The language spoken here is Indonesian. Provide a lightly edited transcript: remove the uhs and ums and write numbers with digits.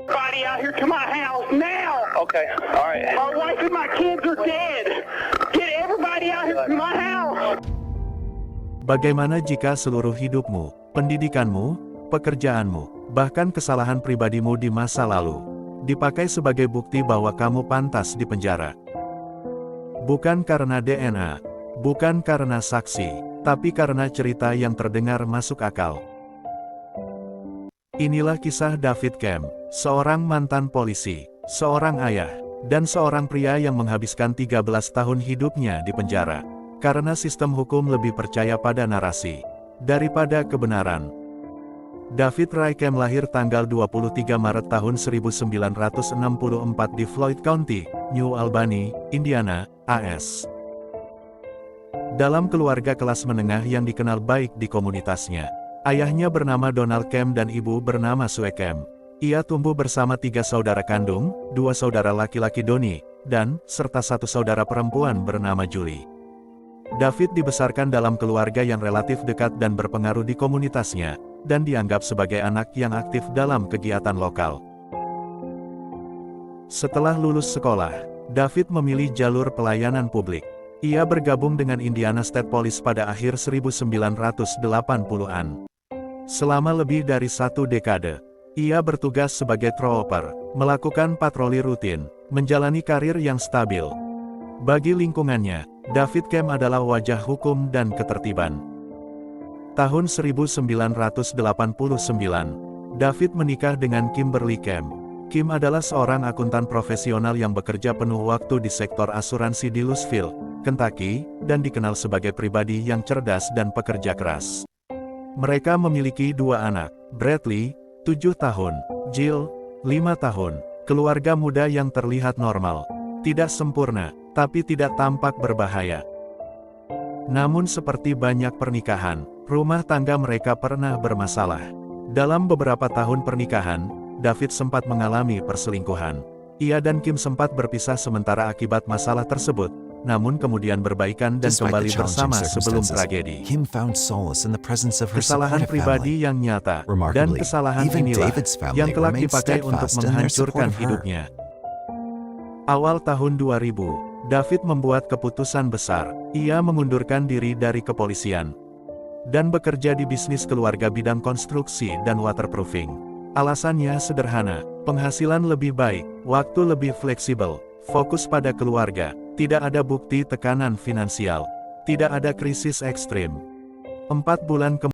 Everybody out here to my house now. Okay, all right. My wife and my kids are dead. Get everybody out here to my house. Bagaimana jika seluruh hidupmu, pendidikanmu, pekerjaanmu, bahkan kesalahan pribadimu di masa lalu, dipakai sebagai bukti bahwa kamu pantas dipenjara? Bukan karena DNA, bukan karena saksi, tapi karena cerita yang terdengar masuk akal. Inilah kisah David Kemp, seorang mantan polisi, seorang ayah, dan seorang pria yang menghabiskan 13 tahun hidupnya di penjara, karena sistem hukum lebih percaya pada narasi daripada kebenaran. David Ray Kemp lahir tanggal 23 Maret tahun 1964 di Floyd County, New Albany, Indiana, AS. Dalam keluarga kelas menengah yang dikenal baik di komunitasnya, ayahnya bernama Donald Kemp dan ibu bernama Sue Kemp. Ia tumbuh bersama 3 saudara kandung, 2 saudara laki-laki Donnie, dan serta 1 saudara perempuan bernama Julie. David dibesarkan dalam keluarga yang relatif dekat dan berpengaruh di komunitasnya, dan dianggap sebagai anak yang aktif dalam kegiatan lokal. Setelah lulus sekolah, David memilih jalur pelayanan publik. Ia bergabung dengan Indiana State Police pada akhir 1980-an. Selama lebih dari 1 dekade, ia bertugas sebagai trooper, melakukan patroli rutin, menjalani karir yang stabil. Bagi lingkungannya, David Kemp adalah wajah hukum dan ketertiban. Tahun 1989, David menikah dengan Kimberly Kemp. Kim adalah seorang akuntan profesional yang bekerja penuh waktu di sektor asuransi di Louisville, Kentucky, dan dikenal sebagai pribadi yang cerdas dan pekerja keras. Mereka memiliki 2 anak, Bradley, 7 tahun, Jill, 5 tahun, keluarga muda yang terlihat normal, tidak sempurna, tapi tidak tampak berbahaya. Namun seperti banyak pernikahan, rumah tangga mereka pernah bermasalah. Dalam beberapa tahun pernikahan, David sempat mengalami perselingkuhan. Ia dan Kim sempat berpisah sementara akibat masalah tersebut, namun kemudian berbaikan dan kembali bersama sebelum tragedi. Kim found solace in the presence of her Kesalahan supportive pribadi family. yang nyata, dan Remarkably, kesalahan even inilah David's family yang kelak remained dipakai untuk steadfast in their support menghancurkan of her. hidupnya. Awal tahun 2000, David membuat keputusan besar. Ia mengundurkan diri dari kepolisian dan bekerja di bisnis keluarga bidang konstruksi dan waterproofing. Alasannya sederhana, penghasilan lebih baik, waktu lebih fleksibel, fokus pada keluarga, tidak ada bukti tekanan finansial, tidak ada krisis ekstrim. 4 bulan kemudian,